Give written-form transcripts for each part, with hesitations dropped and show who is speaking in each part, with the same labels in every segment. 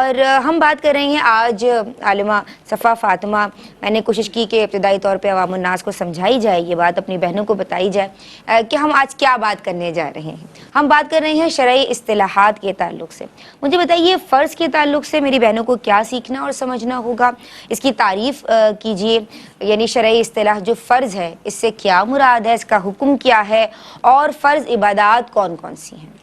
Speaker 1: اور ہم بات کر رہے ہیں آج عالمہ صفا فاطمہ، میں نے کوشش کی کہ ابتدائی طور پہ عوام الناس کو سمجھائی جائے، یہ بات اپنی بہنوں کو بتائی جائے کہ ہم آج کیا بات کرنے جا رہے ہیں۔ ہم بات کر رہے ہیں شرعی اصطلاحات کے تعلق سے۔ مجھے بتائیے فرض کے تعلق سے میری بہنوں کو کیا سیکھنا اور سمجھنا ہوگا، اس کی تعریف کیجئے، یعنی شرعی اصطلاح جو فرض ہے اس سے کیا مراد ہے، اس کا حکم کیا ہے، اور فرض عبادات کون کون سی ہیں؟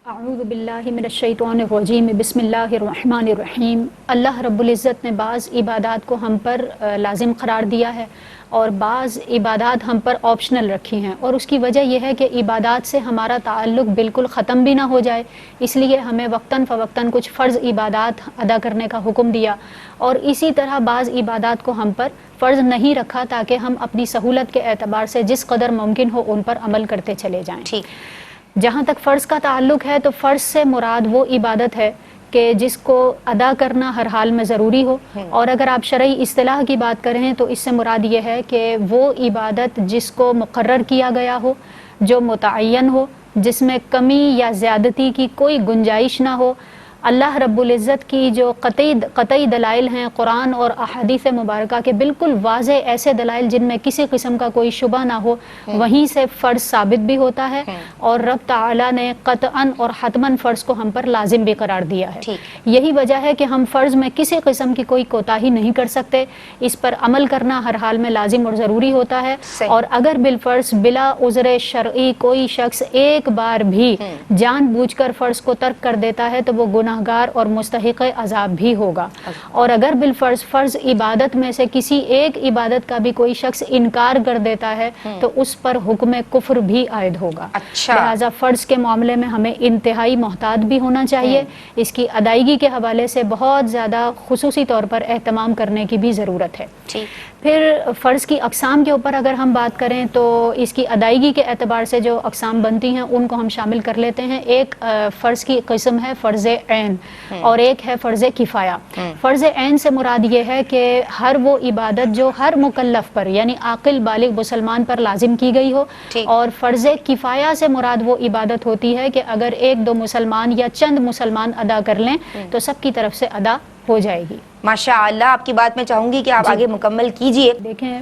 Speaker 2: اعوذ باللہ من الشیطان الرجیم، بسم اللہ الرحمن الرحیم۔ اللہ رب العزت نے بعض عبادات کو ہم پر لازم قرار دیا ہے اور بعض عبادات ہم پر آپشنل رکھی ہیں، اور اس کی وجہ یہ ہے کہ عبادات سے ہمارا تعلق بالکل ختم بھی نہ ہو جائے، اس لیے ہمیں وقتاً فوقتاً کچھ فرض عبادات ادا کرنے کا حکم دیا، اور اسی طرح بعض عبادات کو ہم پر فرض نہیں رکھا تاکہ ہم اپنی سہولت کے اعتبار سے جس قدر ممکن ہو ان پر عمل کرتے چلے جائیں۔
Speaker 1: ٹھیک۔
Speaker 2: جہاں تک فرض کا تعلق ہے تو فرض سے مراد وہ عبادت ہے کہ جس کو ادا کرنا ہر حال میں ضروری ہو، اور اگر آپ شرعی اصطلاح کی بات کریں تو اس سے مراد یہ ہے کہ وہ عبادت جس کو مقرر کیا گیا ہو، جو متعین ہو، جس میں کمی یا زیادتی کی کوئی گنجائش نہ ہو۔ اللہ رب العزت کی جو قطعی دلائل ہیں قرآن اور احادیث مبارکہ کے بالکل واضح ایسے دلائل جن میں کسی قسم کا کوئی شبہ نہ ہو، وہیں سے فرض ثابت بھی ہوتا ہے، اور رب تعالیٰ نے قطعاً اور حتماً فرض کو ہم پر لازم بھی قرار دیا ہے۔ یہی وجہ ہے کہ ہم فرض میں کسی قسم کی کوئی کوتاہی نہیں کر سکتے، اس پر عمل کرنا ہر حال میں لازم اور ضروری ہوتا ہے، اور اگر بالفرض بلا عذر شرعی کوئی شخص ایک بار بھی جان بوجھ کر فرض کو ترک کر دیتا ہے تو وہ گناہگار اور مستحق عذاب بھی ہوگا، اور اگر بالفرض فرض عبادت میں سے کسی ایک عبادت کا بھی کوئی شخص انکار کر دیتا ہے تو اس پر حکم کفر بھی عائد ہوگا۔ لہٰذا فرض کے معاملے میں ہمیں انتہائی محتاط بھی ہونا چاہیے، اس کی ادائیگی کے حوالے سے بہت زیادہ خصوصی طور پر اہتمام کرنے کی بھی ضرورت ہے۔ پھر فرض کی اقسام کے اوپر اگر ہم بات کریں تو اس کی ادائیگی کے اعتبار سے جو اقسام بنتی ہیں ان کو ہم شامل کر لیتے ہیں۔ ایک فرض کی قسم ہے فرض عین، اور ایک ہے فرض کفایہ۔ فرض عین سے مراد یہ ہے کہ ہر وہ عبادت جو ہر مکلف پر یعنی عاقل بالغ مسلمان پر لازم کی گئی ہو، اور فرض کفایہ سے مراد وہ عبادت ہوتی ہے کہ اگر ایک دو مسلمان یا چند مسلمان ادا کر لیں تو سب کی طرف سے ادا ہو جائے گی۔
Speaker 1: ماشاء اللہ، آپ کی بات میں چاہوں گی کہ آپ آگے مکمل کیجئے۔
Speaker 2: دیکھیں،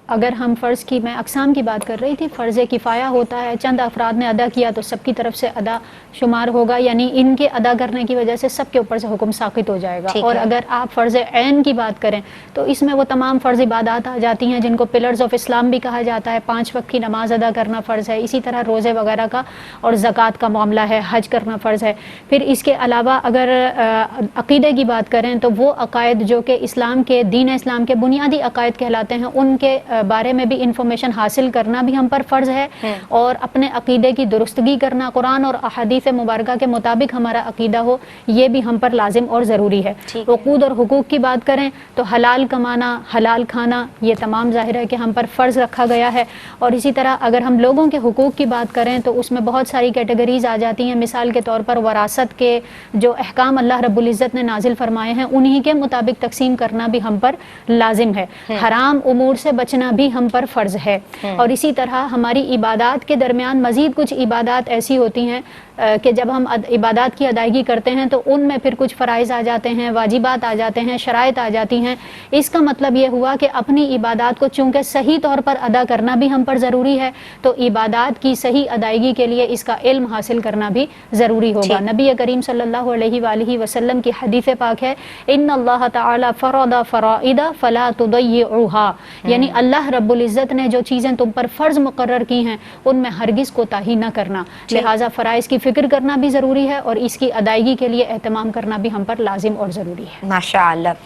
Speaker 2: اگر ہم فرض کی میں اقسام کی بات کر رہی تھی، فرض کفایہ ہوتا ہے چند افراد نے ادا کیا تو سب کی طرف سے ادا شمار ہوگا، یعنی ان کے ادا کرنے کی وجہ سے سب کے اوپر سے حکم ساقط ہو جائے گا۔ اور اگر آپ فرض عین کی بات کریں تو اس میں وہ تمام فرض عبادات آ جاتی ہیں جن کو پلرز آف اسلام بھی کہا جاتا ہے۔ 5 وقت کی نماز ادا کرنا فرض ہے، اسی طرح روزے وغیرہ کا اور زکوٰۃ کا معاملہ ہے، حج کرنا فرض ہے۔ پھر اس کے علاوہ اگر عقیدے کی بات کریں تو وہ عقائد جو کہ اسلام کے دین اسلام کے بنیادی عقائد کہلاتے ہیں ان کے بارے میں بھی انفارمیشن حاصل کرنا بھی ہم پر فرض ہے، اور اپنے عقیدے کی درستگی کرنا، قرآن اور احادیث مبارکہ کے مطابق ہمارا عقیدہ ہو، یہ بھی ہم پر لازم اور ضروری ہے۔ عقود اور حقوق کی بات کریں تو حلال کمانا، حلال کھانا، یہ تمام ظاہر ہے کہ ہم پر فرض رکھا گیا ہے۔ اور اسی طرح اگر ہم لوگوں کے حقوق کی بات کریں تو اس میں بہت ساری کیٹیگریز آ جاتی ہیں۔ مثال کے طور پر وراثت کے جو احکام اللہ رب العزت نے نازل فرمائے ہیں انہی کے مطابق تقسیم کرنا بھی ہم پر لازم ہے۔ حرام امور سے بچنا بھی ہم پر فرض ہے، اور اسی طرح ہماری عبادات کے درمیان مزید کچھ عبادات ایسی ہوتی ہیں کہ جب ہم عبادات کی ادائیگی کرتے ہیں تو ان میں پھر کچھ فرائض آ جاتے ہیں، واجبات آ جاتے ہیں، شرائط آ جاتی ہیں۔ اس کا مطلب یہ ہوا کہ اپنی عبادات کو چونکہ صحیح طور پر ادا کرنا بھی ہم پر ضروری ہے، تو عبادات کی صحیح ادائیگی کے لیے اس کا علم حاصل کرنا بھی ضروری ہوگا۔ نبی کریم صلی اللہ علیہ وآلہ وسلم کی حدیث پاک ہے، ان اللہ تعالی فرض فرائض فلا تضيعوها، یعنی اللہ رب العزت نے جو چیزیں تم پر فرض مقرر کی ہیں ان میں ہرگز کوتاہی نہ کرنا، لہٰذا فرائض کی فکر کرنا بھی ضروری ہے اور اس کی ادائیگی کے لیے اہتمام کرنا بھی ہم پر لازم اور ضروری ہے۔
Speaker 1: ماشاء اللہ۔